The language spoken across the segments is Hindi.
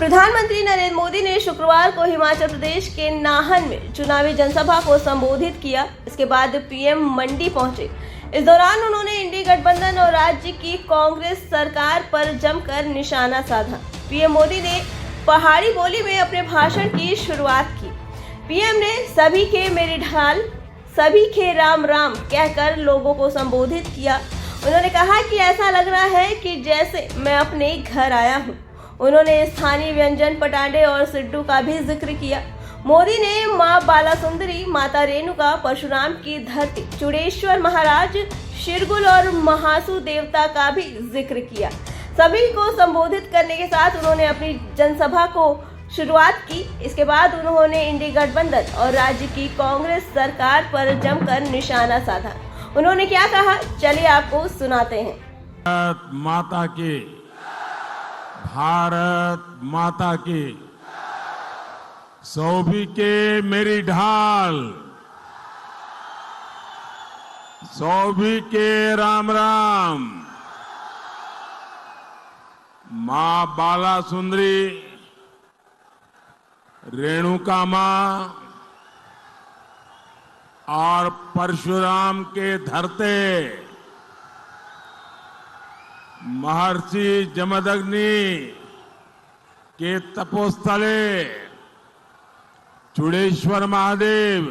प्रधानमंत्री नरेंद्र मोदी ने शुक्रवार को हिमाचल प्रदेश के नाहन में चुनावी जनसभा को संबोधित किया। इसके बाद पीएम मंडी पहुंचे। इस दौरान उन्होंने इंडी गठबंधन और राज्य की कांग्रेस सरकार पर जमकर निशाना साधा। पीएम मोदी ने पहाड़ी बोली में अपने भाषण की शुरुआत की। पीएम ने सभी के मेरी ढाल, सभी के राम राम कहकर लोगों को संबोधित किया। उन्होंने कहा कि ऐसा लग रहा है कि जैसे मैं अपने घर आया हूँ। उन्होंने स्थानीय व्यंजन पटांडे और सिड्डू का भी जिक्र किया। मोदी ने मां बालासुंदरी, माता रेणुका, परशुराम की धरती, चूड़ेश्वर महाराज, शिरगुल और महासू देवता का भी जिक्र किया। सभी को संबोधित करने के साथ उन्होंने अपनी जनसभा को शुरुआत की। इसके बाद उन्होंने इंडी गठबंधन और राज्य की कांग्रेस सरकार पर जमकर निशाना साधा। उन्होंने क्या कहा, चलिए आपको सुनाते हैं। माता की, भारत माता की, सभी के मेरी ढाल, सभी के राम राम। मां बालासुंदरी, रेणुका मां और परशुराम के धरते महर्षि जमदग्नि के तपोस्थले, चूड़ेश्वर महादेव,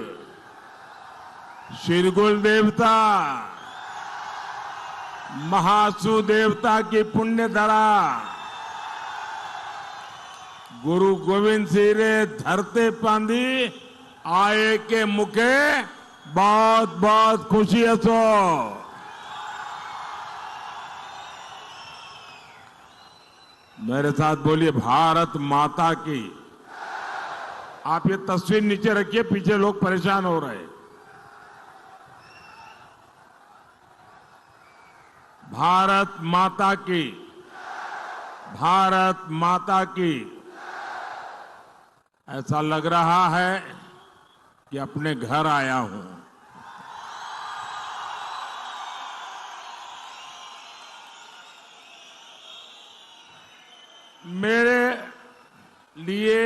शिरगुल देवता, महासू देवता की पुण्यधरा, गुरु गोविंद सिंह रे धरते पांदी आए के मुखे बहुत बहुत खुशी हसो। मेरे साथ बोलिए, भारत माता की। आप ये तस्वीर नीचे रखिए, पीछे लोग परेशान हो रहे हैं। भारत माता की, भारत माता की। ऐसा लग रहा है कि अपने घर आया हूं। मेरे लिए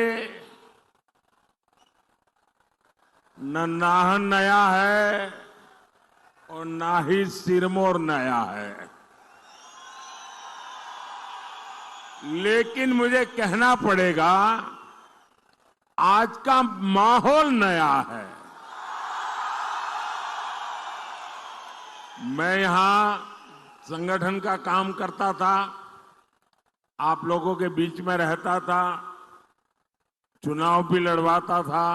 न नाहन नया है और ना ही सिरमौर नया है, लेकिन मुझे कहना पड़ेगा आज का माहौल नया है। मैं यहां संगठन का काम करता था, आप लोगों के बीच में रहता था, चुनाव भी लड़वाता था,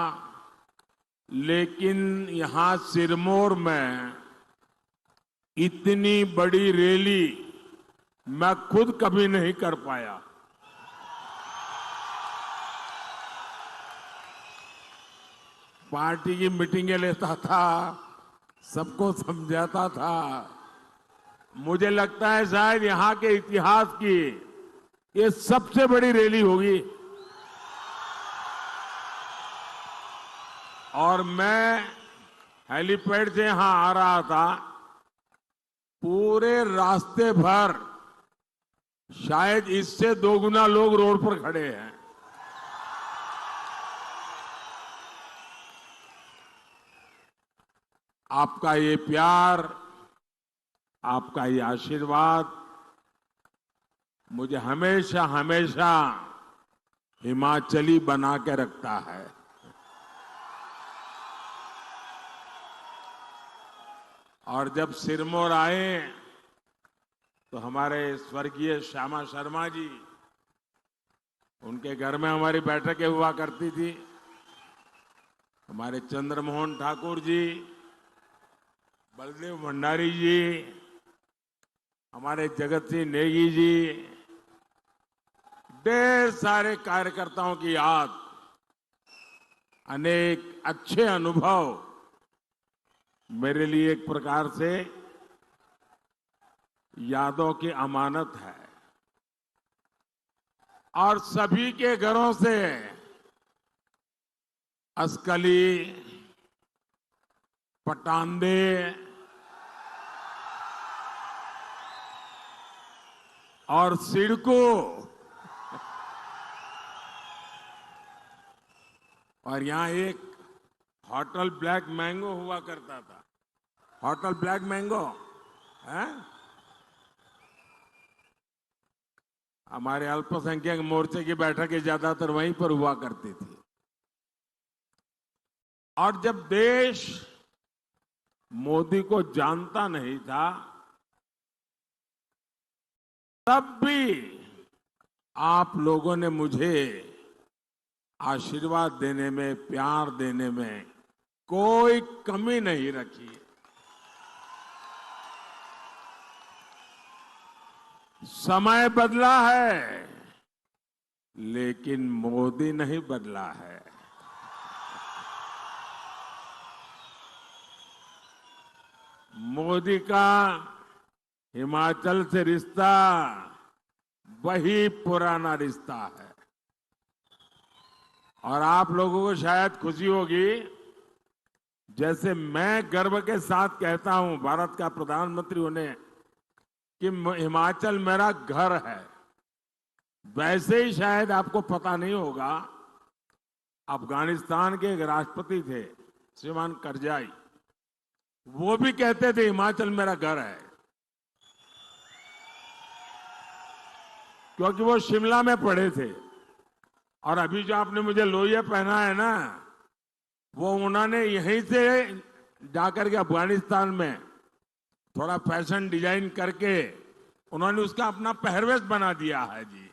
लेकिन यहां सिरमौर में इतनी बड़ी रैली मैं खुद कभी नहीं कर पाया। पार्टी की मीटिंगें लेता था, सबको समझाता था। मुझे लगता है शायद यहां के इतिहास की ये सबसे बड़ी रैली होगी। और मैं हेलीपैड से यहां आ रहा था, पूरे रास्ते भर शायद इससे 2 गुना लोग रोड पर खड़े हैं। आपका ये प्यार, आपका ये आशीर्वाद मुझे हमेशा हमेशा हिमाचली बना के रखता है। और जब सिरमौर आए तो हमारे स्वर्गीय श्यामा शर्मा जी, उनके घर में हमारी बैठकें हुआ करती थी। हमारे चंद्रमोहन ठाकुर जी, बलदेव भंडारी जी, हमारे जगत सिंह नेगी जी, ढेर सारे कार्यकर्ताओं की याद, अनेक अच्छे अनुभव मेरे लिए एक प्रकार से यादों की अमानत है। और सभी के घरों से असकली, पटांदे, और सिडको और यहां एक होटल ब्लैक मैंगो हुआ करता था। होटल ब्लैक मैंगो है। हमारे अल्पसंख्यक मोर्चे की बैठकें ज्यादातर वहीं पर हुआ करती थी। और जब देश मोदी को जानता नहीं था, तब भी आप लोगों ने मुझे आशीर्वाद देने में, प्यार देने में कोई कमी नहीं रखी। समय बदला है, लेकिन मोदी नहीं बदला है। मोदी का हिमाचल से रिश्ता वही पुराना रिश्ता है। और आप लोगों को शायद खुशी होगी, जैसे मैं गर्व के साथ कहता हूं भारत का प्रधानमंत्री होने कि हिमाचल मेरा घर है, वैसे ही शायद आपको पता नहीं होगा, अफगानिस्तान के एक राष्ट्रपति थे श्रीमान करजाई, वो भी कहते थे हिमाचल मेरा घर है, क्योंकि वो शिमला में पढ़े थे। और अभी जो आपने मुझे लोहिया पहना है ना, वो उन्होंने यहीं से जाकर के अफगानिस्तान में थोड़ा फैशन डिजाइन करके उन्होंने उसका अपना पहरवेश बना दिया है जी।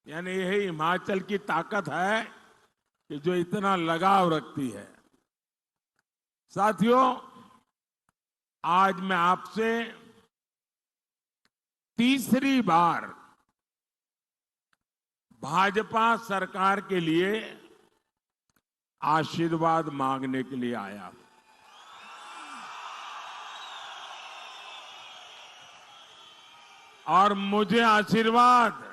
यानी यही हिमाचल की ताकत है कि जो इतना लगाव रखती है। साथियों, आज मैं आपसे तीसरी बार भाजपा सरकार के लिए आशीर्वाद मांगने के लिए आया हूं। और मुझे आशीर्वाद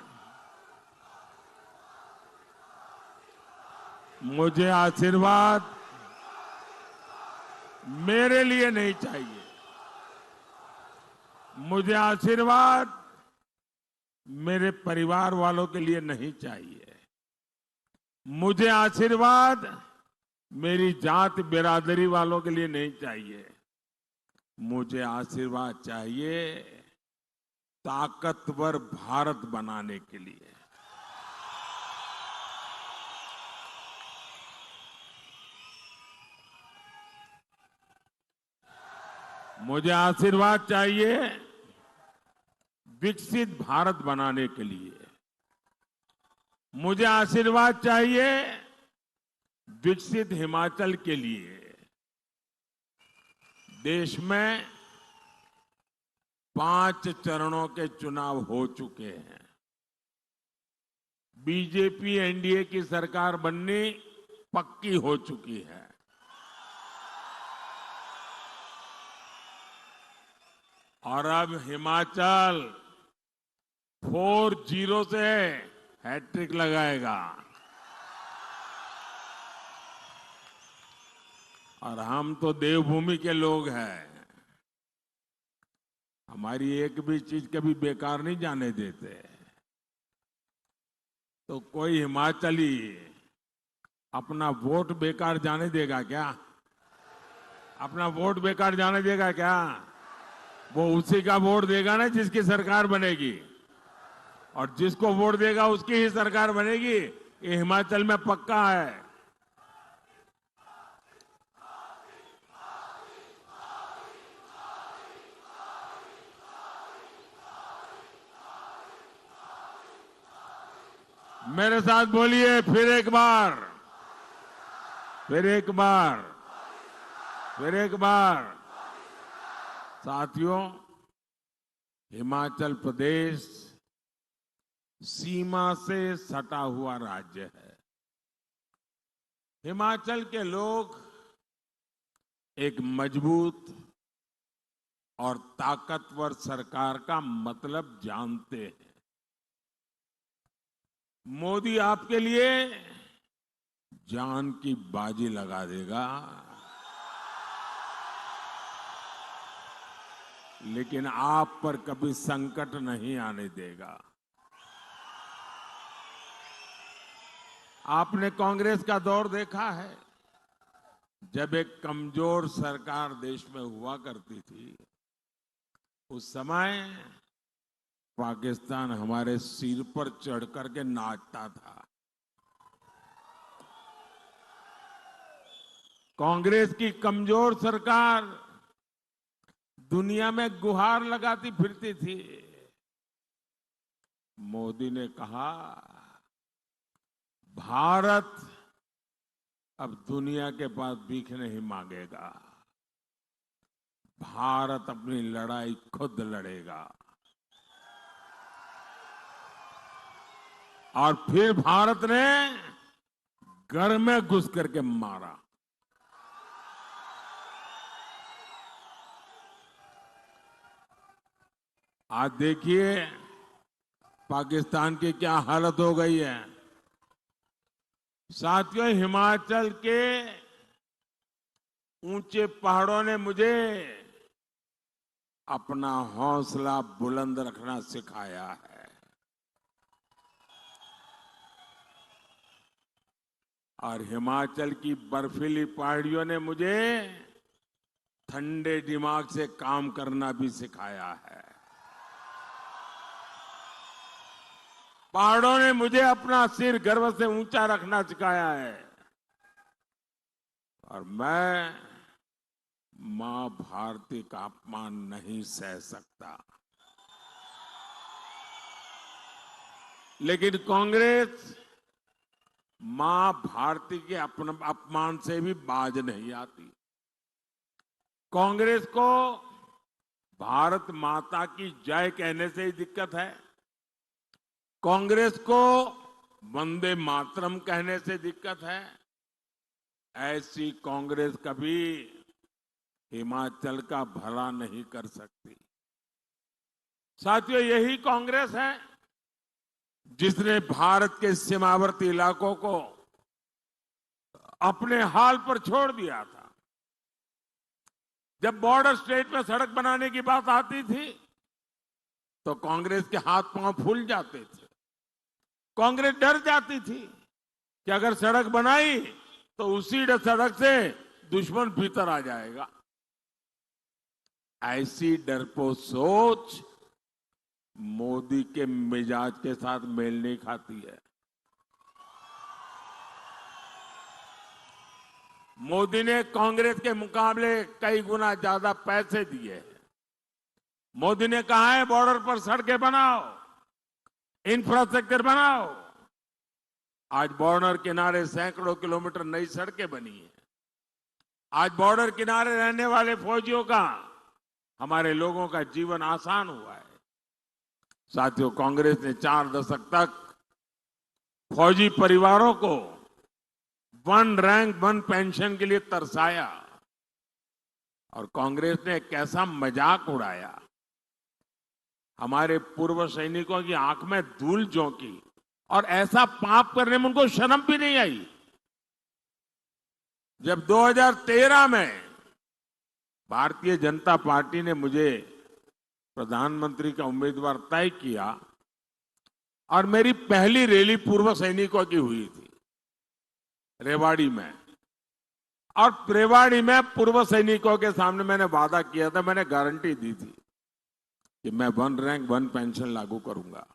मेरे लिए नहीं चाहिए। मुझे आशीर्वाद मेरे परिवार वालों के लिए नहीं चाहिए। मुझे आशीर्वाद मेरी जात बिरादरी वालों के लिए नहीं चाहिए। मुझे आशीर्वाद चाहिए ताकतवर भारत बनाने के लिए। मुझे आशीर्वाद चाहिए विकसित भारत बनाने के लिए। मुझे आशीर्वाद चाहिए विकसित हिमाचल के लिए। देश में 5 चरणों के चुनाव हो चुके हैं। बीजेपी एनडीए की सरकार बननी पक्की हो चुकी है। और अब हिमाचल 4-0 से हैट्रिक लगाएगा। और हम तो देवभूमि के लोग हैं, हमारी एक भी चीज कभी बेकार नहीं जाने देते। तो कोई हिमाचली अपना वोट बेकार जाने देगा क्या? अपना वोट बेकार जाने देगा क्या? वो उसी का वोट देगा ना जिसकी सरकार बनेगी, और जिसको वोट देगा उसकी ही सरकार बनेगी। ये हिमाचल में पक्का है। मेरे साथ बोलिए फिर एक बार, फिर एक बार, फिर एक बार। साथियों, हिमाचल प्रदेश सीमा से सटा हुआ राज्य है। हिमाचल के लोग एक मजबूत और ताकतवर सरकार का मतलब जानते हैं। मोदी आपके लिए जान की बाजी लगा देगा, लेकिन आप पर कभी संकट नहीं आने देगा। आपने कांग्रेस का दौर देखा है। जब एक कमजोर सरकार देश में हुआ करती थी, उस समय पाकिस्तान हमारे सिर पर चढ़ करके नाचता था। कांग्रेस की कमजोर सरकार दुनिया में गुहार लगाती फिरती थी। मोदी ने कहा, भारत अब दुनिया के पास भीख नहीं मांगेगा, भारत अपनी लड़ाई खुद लड़ेगा। और फिर भारत ने घर में घुस करके मारा। आज देखिए पाकिस्तान की क्या हालत हो गई है। साथियों, हिमाचल के ऊंचे पहाड़ों ने मुझे अपना हौसला बुलंद रखना सिखाया है। और हिमाचल की बर्फीली पहाड़ियों ने मुझे ठंडे दिमाग से काम करना भी सिखाया है। पहाड़ों ने मुझे अपना सिर गर्व से ऊंचा रखना सिखाया है। और मैं मां भारती का अपमान नहीं सह सकता। लेकिन कांग्रेस मां भारती के अपमान से भी बाज नहीं आती। कांग्रेस को भारत माता की जय कहने से ही दिक्कत है। कांग्रेस को वंदे मातरम कहने से दिक्कत है। ऐसी कांग्रेस कभी हिमाचल का भला नहीं कर सकती। साथियों, यही कांग्रेस है जिसने भारत के सीमावर्ती इलाकों को अपने हाल पर छोड़ दिया था। जब बॉर्डर स्टेट में सड़क बनाने की बात आती थी तो कांग्रेस के हाथ पांव फूल जाते थे। कांग्रेस डर जाती थी कि अगर सड़क बनाई तो उसी सड़क से दुश्मन भीतर आ जाएगा। ऐसी डरपोक सोच मोदी के मिजाज के साथ मेल नहीं खाती है। मोदी ने कांग्रेस के मुकाबले कई गुना ज्यादा पैसे दिए हैं। मोदी ने कहा है बॉर्डर पर सड़कें बनाओ, इंफ्रास्ट्रक्चर बनाओ। आज बॉर्डर किनारे सैकड़ों किलोमीटर नई सड़कें बनी है। आज बॉर्डर किनारे रहने वाले फौजियों का, हमारे लोगों का जीवन आसान हुआ है। साथियों, कांग्रेस ने 4 दशक तक फौजी परिवारों को 1 रैंक 1 पेंशन के लिए तरसाया और कांग्रेस ने कैसा मजाक उड़ाया। हमारे पूर्व सैनिकों की आंख में धूल झोंकी और ऐसा पाप करने में उनको शर्म भी नहीं आई। जब 2013 में भारतीय जनता पार्टी ने मुझे प्रधानमंत्री का उम्मीदवार तय किया और मेरी पहली रैली पूर्व सैनिकों की हुई थी रेवाड़ी में। और रेवाड़ी में पूर्व सैनिकों के सामने मैंने वादा किया था, मैंने गारंटी दी थी कि मैं 1 रैंक 1 पेंशन लागू करूंगा।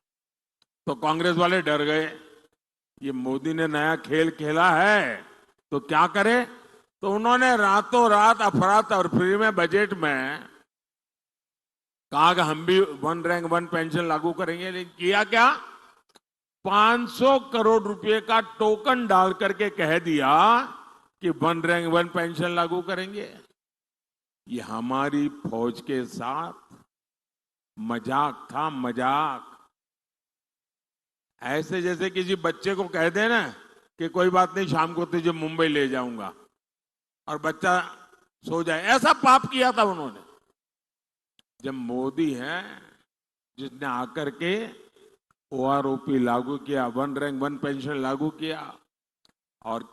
तो कांग्रेस वाले डर गए, ये मोदी ने नया खेल खेला है तो क्या करे। तो उन्होंने रातों रात अफरा-तफरी में बजट में कहा कि हम भी 1 रैंक 1 पेंशन लागू करेंगे। लेकिन किया क्या, 500 करोड़ रुपए का टोकन डाल करके कह दिया कि 1 रैंक 1 पेंशन लागू करेंगे। ये हमारी फौज के साथ मजाक था, मजाक। ऐसे जैसे किसी बच्चे को कह दे ना कि कोई बात नहीं, शाम को तुझे मुंबई ले जाऊंगा और बच्चा सो जाए। ऐसा पाप किया था उन्होंने। जब मोदी है जिसने आकर के ओआरओपी लागू किया, 1 रैंक 1 पेंशन लागू किया और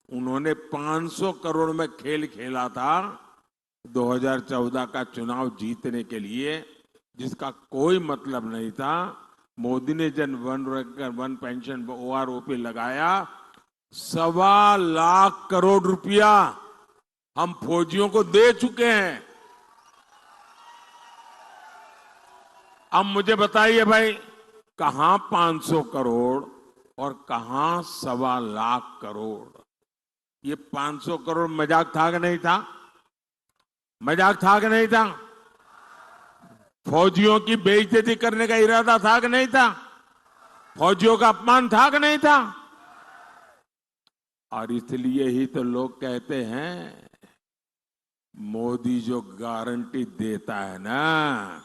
उन्होंने 500 करोड़ में खेल खेला था 2014 का चुनाव जीतने के लिए, जिसका कोई मतलब नहीं था। मोदी ने जब 1 रैंक 1 पेंशन ओआरओपी लगाया 1.25 लाख रुपया हम फौजियों को दे चुके हैं। अब मुझे बताइए भाई, कहां 500 करोड़ और कहां 1.25 करोड़? ये 500 करोड़ मजाक था कि नहीं था? मजाक था कि नहीं था? फौजियों की बेइज्जती करने का इरादा था कि नहीं था? फौजियों का अपमान था कि नहीं था? और इसलिए ही तो लोग कहते हैं, मोदी जो गारंटी देता है ना,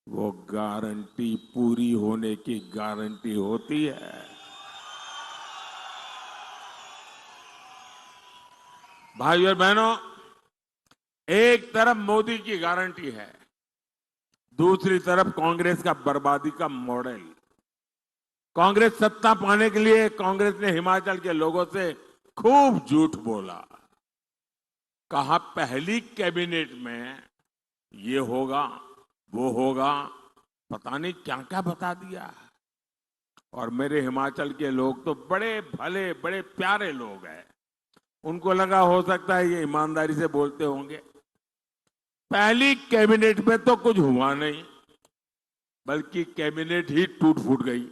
वो गारंटी पूरी होने की गारंटी होती है। भाइयों और बहनों, एक तरफ मोदी की गारंटी है, दूसरी तरफ कांग्रेस का बर्बादी का मॉडल। कांग्रेस सत्ता पाने के लिए कांग्रेस ने हिमाचल के लोगों से खूब झूठ बोला। कहा पहली कैबिनेट में ये होगा, वो होगा, पता नहीं क्या क्या बता दिया। और मेरे हिमाचल के लोग तो बड़े भले, बड़े प्यारे लोग हैं। उनको लगा हो सकता है ये ईमानदारी से बोलते होंगे। पहली कैबिनेट में तो कुछ हुआ नहीं, बल्कि कैबिनेट ही टूट फूट गई।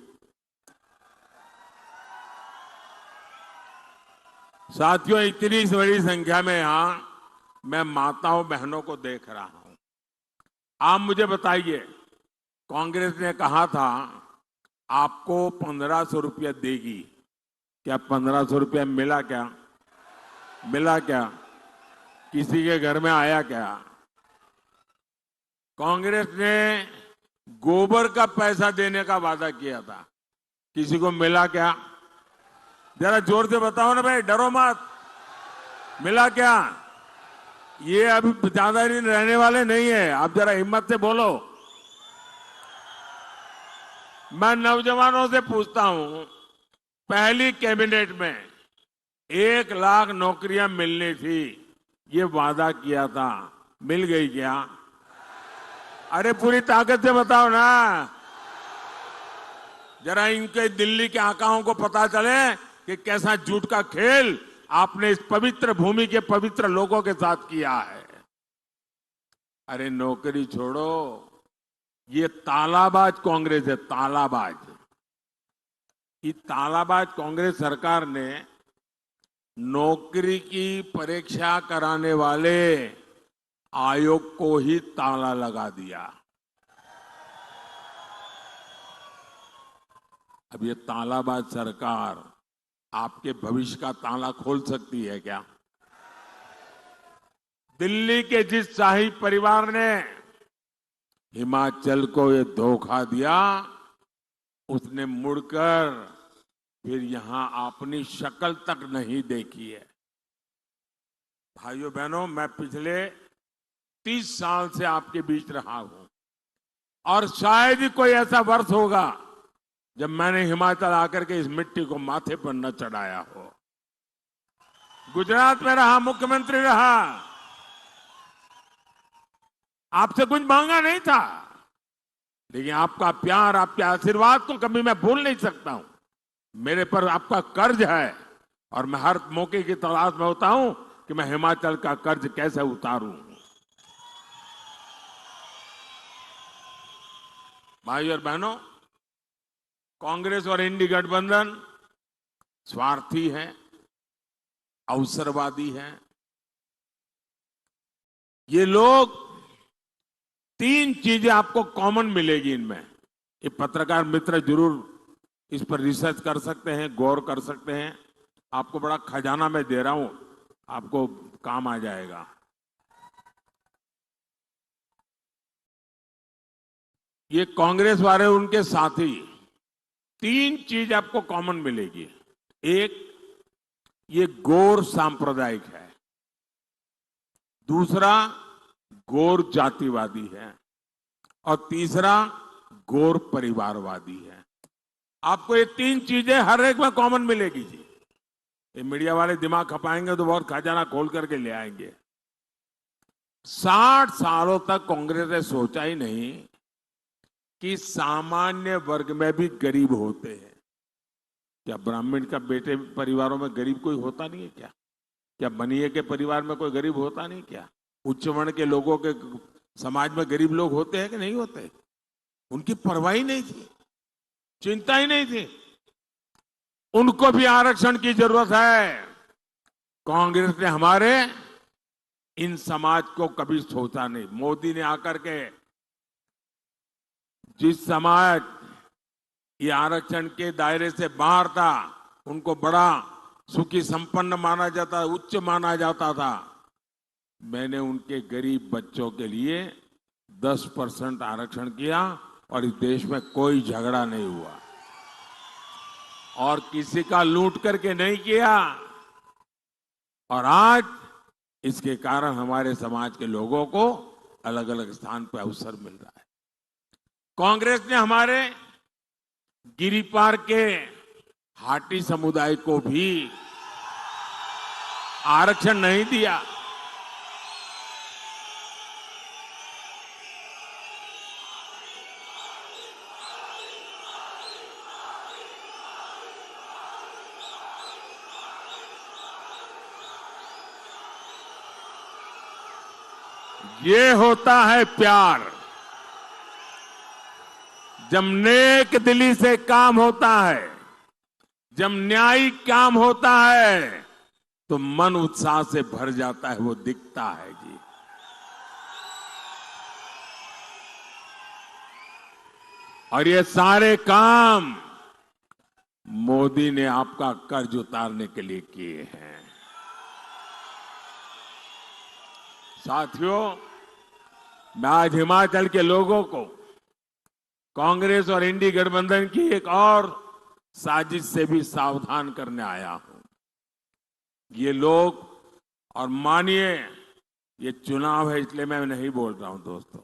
साथियों, इतनी बड़ी संख्या में यहां मैं माताओं बहनों को देख रहा हूं। आप मुझे बताइए, कांग्रेस ने कहा था आपको 1500 रुपया देगी, क्या 1500 रुपया मिला? क्या मिला? क्या किसी के घर में आया? क्या कांग्रेस ने गोबर का पैसा देने का वादा किया था, किसी को मिला? क्या जरा जोर से बताओ ना भाई, डरो मत। मिला क्या? ये अभी ज्यादा दिन रहने वाले नहीं है, आप जरा हिम्मत से बोलो। मैं नौजवानों से पूछता हूं, पहली कैबिनेट में 1 लाख नौकरियां मिलनी थी, ये वादा किया था, मिल गई क्या? अरे पूरी ताकत से बताओ ना, जरा इनके दिल्ली के आकाओं को पता चले कि कैसा झूठ का खेल आपने इस पवित्र भूमि के पवित्र लोगों के साथ किया है। अरे नौकरी छोड़ो, ये तालाबाज कांग्रेस है, तालाबाज। ये तालाबाज कांग्रेस सरकार ने नौकरी की परीक्षा कराने वाले आयोग को ही ताला लगा दिया। अब ये तालाबाज सरकार आपके भविष्य का ताला खोल सकती है क्या? दिल्ली के जिस शाही परिवार ने हिमाचल को ये धोखा दिया, उसने मुड़कर फिर यहां अपनी शक्ल तक नहीं देखी है। भाइयों बहनों, मैं पिछले 30 साल से आपके बीच रहा हूं और शायद ही कोई ऐसा वर्ष होगा जब मैंने हिमाचल आकर के इस मिट्टी को माथे पर न चढ़ाया हो। गुजरात में रहा, मुख्यमंत्री रहा, आपसे कुछ मांगा नहीं था, लेकिन आपका प्यार, आपके आशीर्वाद को कभी मैं भूल नहीं सकता हूं। मेरे पर आपका कर्ज है और मैं हर मौके की तलाश में होता हूं कि मैं हिमाचल का कर्ज कैसे उतारूं। भाइयों और बहनों, कांग्रेस और इंडी गठबंधन स्वार्थी है, अवसरवादी है। ये लोग 3 चीजें आपको कॉमन मिलेगी इनमें। ये पत्रकार मित्र जरूर इस पर रिसर्च कर सकते हैं, गौर कर सकते हैं। आपको बड़ा खजाना मैं दे रहा हूं, आपको काम आ जाएगा। ये कांग्रेस वाले, उनके साथी, 3 चीज आपको कॉमन मिलेगी। एक, ये गौर सांप्रदायिक है। दूसरा, गौर जातिवादी है। और तीसरा, गौर परिवारवादी है। आपको ये 3 चीजें हर एक में कॉमन मिलेगी जी। ये मीडिया वाले दिमाग खपाएंगे तो बहुत खजाना खोल करके ले आएंगे। 60 सालों तक कांग्रेस ने सोचा ही नहीं कि सामान्य वर्ग में भी गरीब होते हैं। क्या ब्राह्मण का बेटे परिवारों में गरीब कोई होता नहीं है क्या? क्या बनिए के परिवार में कोई गरीब होता नहीं क्या? उच्च वर्ण के लोगों के समाज में गरीब लोग होते हैं कि नहीं होते? उनकी परवाह ही नहीं थी, चिंता ही नहीं थी। उनको भी आरक्षण की जरूरत है। कांग्रेस ने हमारे इन समाज को कभी सोचा नहीं। मोदी ने आकर के जिस समाज ये आरक्षण के दायरे से बाहर था, उनको बड़ा सुखी संपन्न माना जाता, उच्च माना जाता था, मैंने उनके गरीब बच्चों के लिए 10% आरक्षण किया और इस देश में कोई झगड़ा नहीं हुआ और किसी का लूट करके नहीं किया। और आज इसके कारण हमारे समाज के लोगों को अलग अलग स्थान पर अवसर मिल रहा है। कांग्रेस ने हमारे गिरिपार के हाटी समुदाय को भी आरक्षण नहीं दिया। ये होता है प्यार। जब नेक दिली से काम होता है, जब न्यायिक काम होता है, तो मन उत्साह से भर जाता है, वो दिखता है जी। और ये सारे काम मोदी ने आपका कर्ज उतारने के लिए किए हैं। साथियों, मैं आज हिमाचल के लोगों को कांग्रेस और इंडी गठबंधन की एक और साजिश से भी सावधान करने आया हूं। ये लोग, और मानिए ये चुनाव है इसलिए मैं नहीं बोल रहा हूं दोस्तों,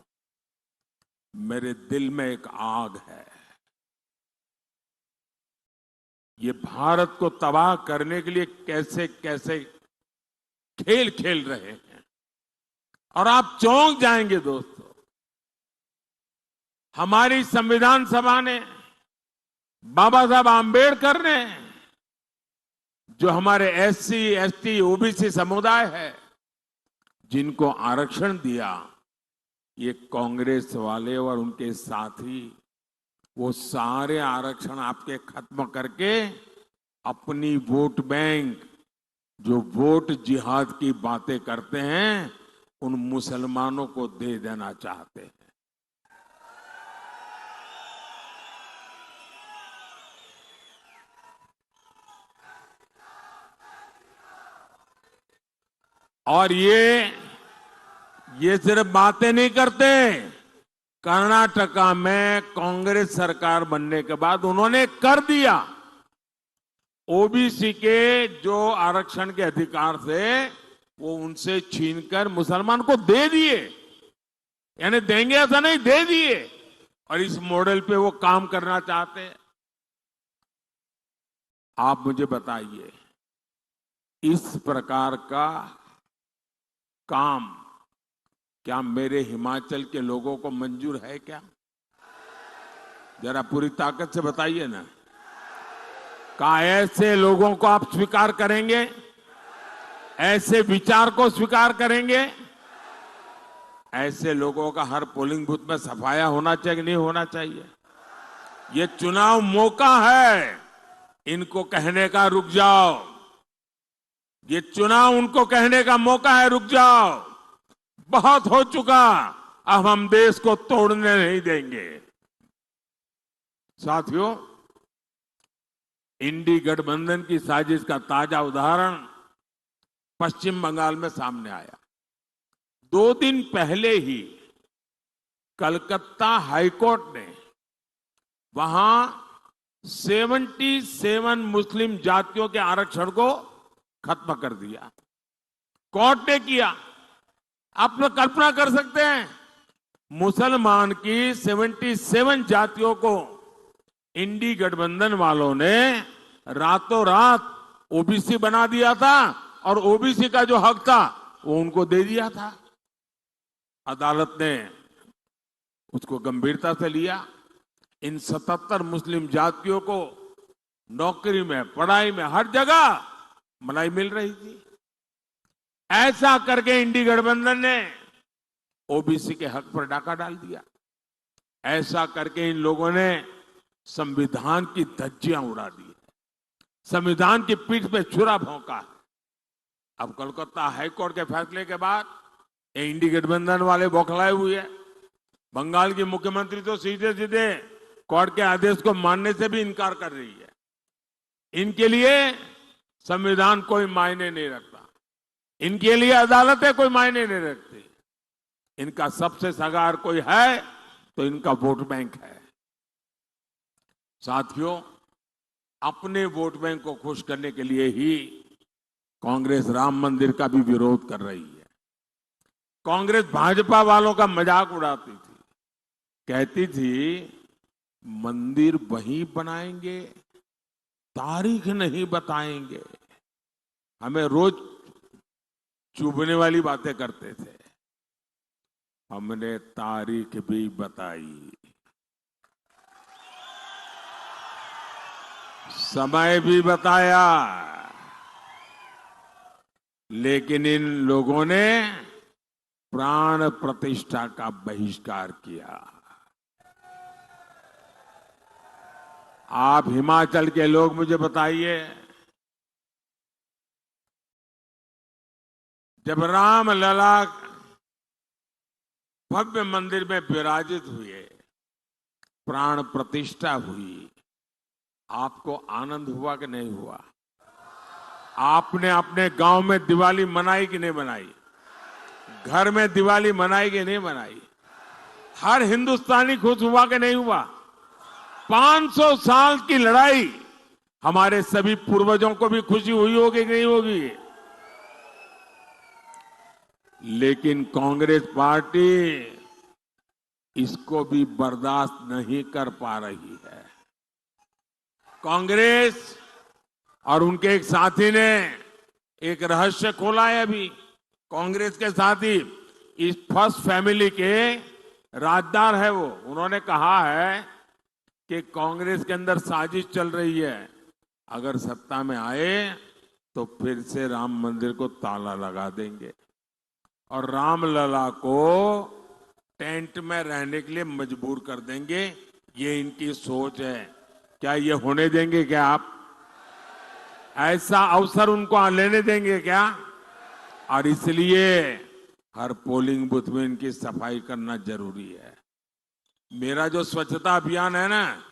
मेरे दिल में एक आग है। ये भारत को तबाह करने के लिए कैसे कैसे खेल खेल रहे हैं और आप चौंक जाएंगे दोस्तों। हमारी संविधान सभा ने, बाबा साहब आंबेडकर ने, जो हमारे एससी, एसटी, ओबीसी समुदाय है, जिनको आरक्षण दिया, ये कांग्रेस वाले और उनके साथी वो सारे आरक्षण आपके खत्म करके अपनी वोट बैंक, जो वोट जिहाद की बातें करते हैं, उन मुसलमानों को दे देना चाहते हैं। और ये सिर्फ बातें नहीं करते। कर्नाटका में कांग्रेस सरकार बनने के बाद उन्होंने कर दिया। ओबीसी के जो आरक्षण के अधिकार थे वो उनसे छीनकर मुसलमान को दे दिए, यानी देंगे ऐसा नहीं, दे दिए। और इस मॉडल पे वो काम करना चाहते हैं। आप मुझे बताइए, इस प्रकार का काम क्या मेरे हिमाचल के लोगों को मंजूर है क्या? जरा पूरी ताकत से बताइए ना। क्या ऐसे लोगों को आप स्वीकार करेंगे? ऐसे विचार को स्वीकार करेंगे? ऐसे लोगों का हर पोलिंग बूथ में सफाया होना चाहिए कि नहीं होना चाहिए? ये चुनाव मौका है इनको कहने का, रुक जाओ। ये चुनाव उनको कहने का मौका है, रुक जाओ, बहुत हो चुका, अब हम देश को तोड़ने नहीं देंगे। साथियों, इंडी गठबंधन की साजिश का ताजा उदाहरण पश्चिम बंगाल में सामने आया। 2 दिन पहले ही कलकत्ता हाईकोर्ट ने वहां 77 मुस्लिम जातियों के आरक्षण को खत्म कर दिया। कोर्ट ने किया। आप लोग कल्पना कर सकते हैं, मुसलमान की 77 जातियों को इंडी गठबंधन वालों ने रातों रात ओबीसी बना दिया था और ओबीसी का जो हक था वो उनको दे दिया था। अदालत ने उसको गंभीरता से लिया। इन 77 मुस्लिम जातियों को नौकरी में, पढ़ाई में, हर जगह मलाई मिल रही थी। ऐसा करके इंडी गठबंधन ने ओबीसी के हक पर डाका डाल दिया। ऐसा करके इन लोगों ने संविधान की धज्जियां उड़ा दी, संविधान की पीठ पे छुरा भोंका है। अब कोलकाता हाईकोर्ट के फैसले के बाद ये इंडी गठबंधन वाले बौखलाए हुए हैं। बंगाल की मुख्यमंत्री तो सीधे सीधे कोर्ट के आदेश को मानने से भी इनकार कर रही है। इनके लिए संविधान कोई मायने नहीं रखता, इनके लिए अदालतें कोई मायने नहीं रखती। इनका सबसे सगार कोई है तो इनका वोट बैंक है। साथियों, अपने वोट बैंक को खुश करने के लिए ही कांग्रेस राम मंदिर का भी विरोध कर रही है। कांग्रेस भाजपा वालों का मजाक उड़ाती थी, कहती थी मंदिर वहीं बनाएंगे, तारीख नहीं बताएंगे। हमें रोज चुभने वाली बातें करते थे। हमने तारीख भी बताई, समय भी बताया, लेकिन इन लोगों ने प्राण प्रतिष्ठा का बहिष्कार किया। आप हिमाचल के लोग मुझे बताइए, जब रामलला भव्य मंदिर में विराजित हुए, प्राण प्रतिष्ठा हुई, आपको आनंद हुआ कि नहीं हुआ? आपने अपने गांव में दिवाली मनाई कि नहीं मनाई? घर में दिवाली मनाई कि नहीं मनाई? हर हिंदुस्तानी खुश हुआ कि नहीं हुआ? 500 साल की लड़ाई, हमारे सभी पूर्वजों को भी खुशी हुई होगी कि नहीं होगी? लेकिन कांग्रेस पार्टी इसको भी बर्दाश्त नहीं कर पा रही है। कांग्रेस और उनके एक साथी ने एक रहस्य खोला है। अभी कांग्रेस के साथी इस फर्स्ट फैमिली के राजदार है वो। उन्होंने कहा है कि कांग्रेस के अंदर साजिश चल रही है, अगर सत्ता में आए तो फिर से राम मंदिर को ताला लगा देंगे और रामलला को टेंट में रहने के लिए मजबूर कर देंगे। ये इनकी सोच है। क्या ये होने देंगे? क्या आप ऐसा अवसर उनको लेने देंगे क्या? और इसलिए हर पोलिंग बूथ में इनकी सफाई करना जरूरी है। मेरा जो स्वच्छता अभियान है ना,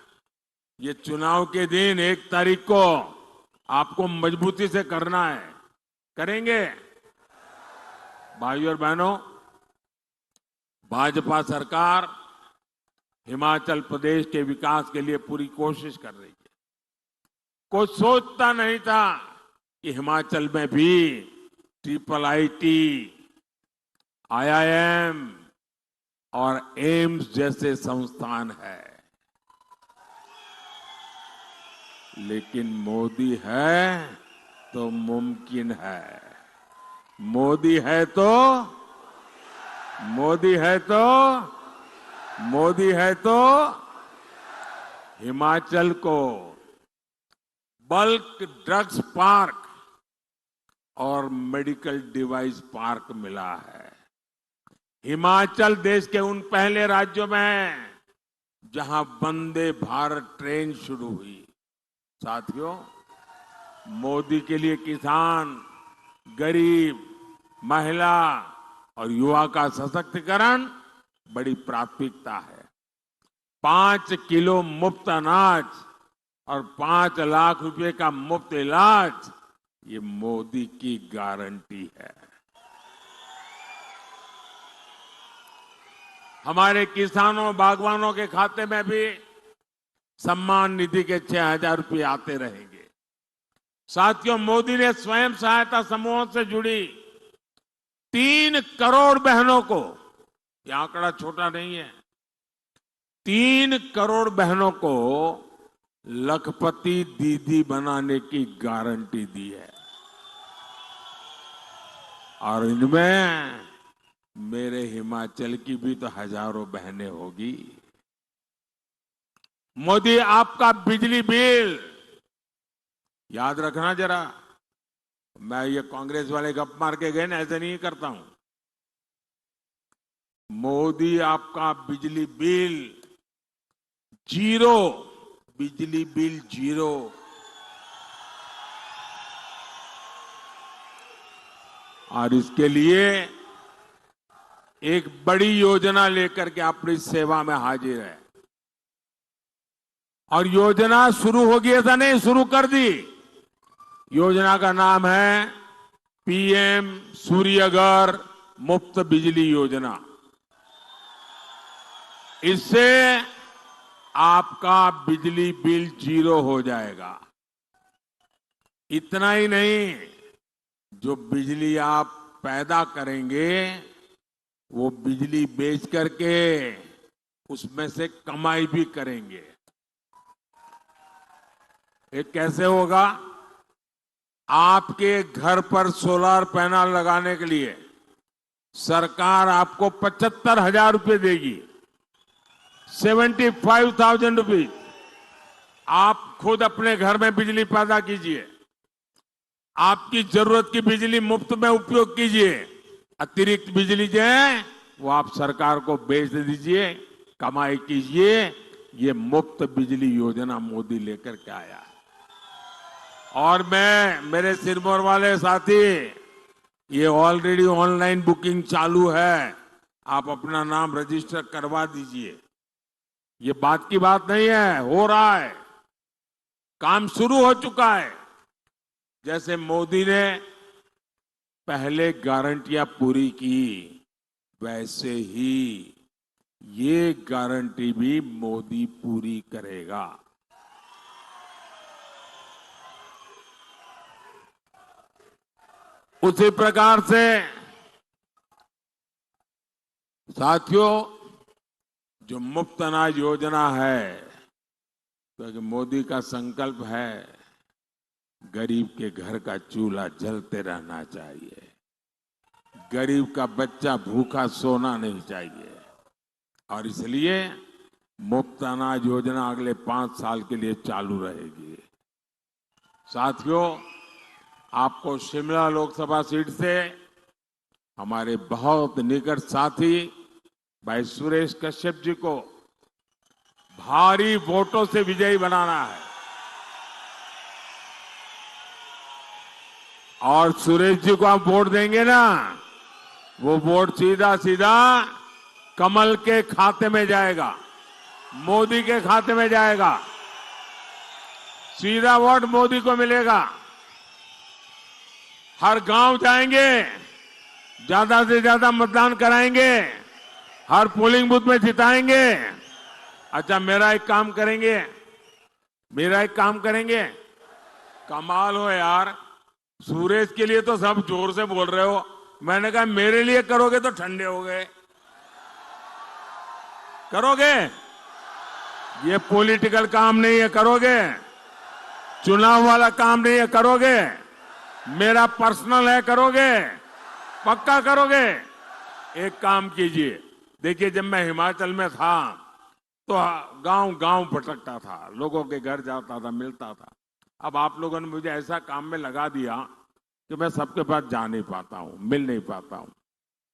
ये चुनाव के दिन 1 तारीख को आपको मजबूती से करना है। करेंगे? भाइयों और बहनों, भाजपा सरकार हिमाचल प्रदेश के विकास के लिए पूरी कोशिश कर रही है। कोई सोचता नहीं था कि हिमाचल में भी IIT, IIM और एम्स जैसे संस्थान है। लेकिन मोदी है तो मुमकिन है। मोदी है तो हिमाचल को बल्क ड्रग्स पार्क और मेडिकल डिवाइस पार्क मिला है। हिमाचल देश के उन पहले राज्यों में है जहां वंदे भारत ट्रेन शुरू हुई। साथियों, मोदी के लिए किसान, गरीब, महिला और युवा का सशक्तिकरण बड़ी प्राथमिकता है। 5 किलो मुफ्त अनाज और 5 लाख रुपए का मुफ्त इलाज, ये मोदी की गारंटी है। हमारे किसानों, बागवानों के खाते में भी सम्मान निधि के 6,000 रुपये आते रहेंगे। साथियों, मोदी ने स्वयं सहायता समूहों से जुड़ी 3 करोड़ बहनों को, यह आंकड़ा छोटा नहीं है, 3 करोड़ बहनों को लखपति दीदी बनाने की गारंटी दी है। और इनमें मेरे हिमाचल की भी तो हजारों बहनें होगी। मोदी आपका बिजली बिल याद रखना जरा, मैं ये कांग्रेस वाले गप मार के गए ना, ऐसे नहीं करता हूं। मोदी आपका बिजली बिल जीरो, बिजली बिल जीरो। और इसके लिए एक बड़ी योजना लेकर के अपनी सेवा में हाजिर है। और योजना शुरू होगी ऐसा नहीं, शुरू कर दी। योजना का नाम है पीएम सूर्यघर मुफ्त बिजली योजना। इससे आपका बिजली बिल जीरो हो जाएगा। इतना ही नहीं, जो बिजली आप पैदा करेंगे वो बिजली बेच करके उसमें से कमाई भी करेंगे। ये कैसे होगा? आपके घर पर सोलर पैनल लगाने के लिए सरकार आपको 75,000 रुपए देगी, 75,000 रुपीज। आप खुद अपने घर में बिजली पैदा कीजिए, आपकी जरूरत की बिजली मुफ्त में उपयोग कीजिए। अतिरिक्त बिजली जो है वो आप सरकार को बेच दीजिए, कमाई कीजिए। ये मुफ्त बिजली योजना मोदी लेकर के आया है। और मैं, मेरे सिरमौर वाले साथी, ये ऑलरेडी ऑनलाइन बुकिंग चालू है, आप अपना नाम रजिस्टर करवा दीजिए। ये बात की बात नहीं है, हो रहा है, काम शुरू हो चुका है। जैसे मोदी ने पहले गारंटियां पूरी की, वैसे ही ये गारंटी भी मोदी पूरी करेगा। उसी प्रकार से साथियों, जो मुफ्त अनाज योजना है, क्योंकि मोदी का संकल्प है गरीब के घर का चूल्हा जलते रहना चाहिए, गरीब का बच्चा भूखा सोना नहीं चाहिए। और इसलिए मुफ्त अनाज योजना अगले 5 साल के लिए चालू रहेगी। साथियों, आपको शिमला लोकसभा सीट से हमारे बहुत निकट साथी भाई सुरेश कश्यप जी को भारी वोटों से विजयी बनाना है। और सुरेश जी को आप वोट देंगे ना, वो वोट सीधा सीधा कमल के खाते में जाएगा, मोदी के खाते में जाएगा। सीधा वोट मोदी को मिलेगा। हर गांव जाएंगे, ज्यादा से ज्यादा मतदान कराएंगे, हर पोलिंग बूथ में जिताएंगे। अच्छा, मेरा एक काम करेंगे, कमाल हो यार, सुरेश के लिए तो सब जोर से बोल रहे हो, मैंने कहा मेरे लिए करोगे तो ठंडे हो गए। करोगे? ये पॉलिटिकल काम नहीं है, करोगे? चुनाव वाला काम नहीं है, करोगे? मेरा पर्सनल है, करोगे? पक्का करोगे? एक काम कीजिए, देखिए जब मैं हिमाचल में था तो गांव गांव भटकता था, लोगों के घर जाता था, मिलता था। अब आप लोगों ने मुझे ऐसा काम में लगा दिया कि मैं सबके पास जा नहीं पाता हूं, मिल नहीं पाता हूं।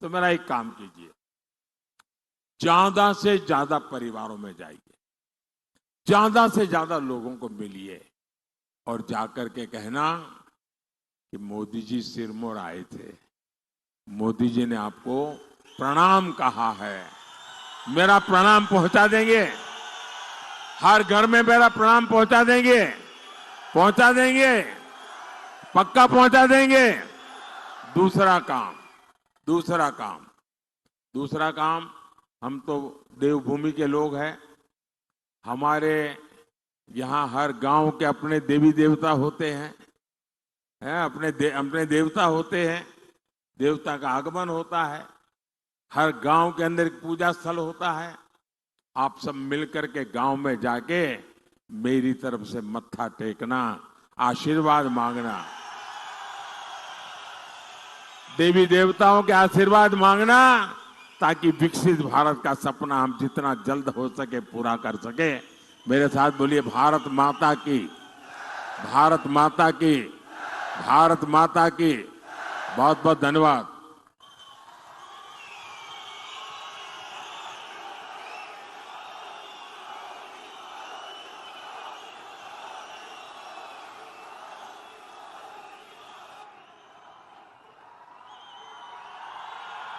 तो मेरा एक काम कीजिए, ज्यादा से ज्यादा परिवारों में जाइए, ज्यादा से ज्यादा लोगों को मिलिए और जाकर के कहना कि मोदी जी सिरमौर आए थे, मोदी जी ने आपको प्रणाम कहा है, मेरा प्रणाम पहुंचा देंगे। हर घर में मेरा प्रणाम पहुंचा देंगे, पक्का पहुंचा देंगे। दूसरा काम, हम तो देवभूमि के लोग हैं, हमारे यहाँ हर गांव के अपने देवी देवता होते हैं, अपने देवता होते हैं, देवता का आगमन होता है, हर गांव के अंदर एक पूजा स्थल होता है। आप सब मिलकर के गांव में जाके मेरी तरफ से मत्था टेकना, आशीर्वाद मांगना, देवी देवताओं के आशीर्वाद मांगना, ताकि विकसित भारत का सपना हम जितना जल्द हो सके पूरा कर सके। मेरे साथ बोलिए, भारत माता की, भारत माता की बहुत बहुत धन्यवाद।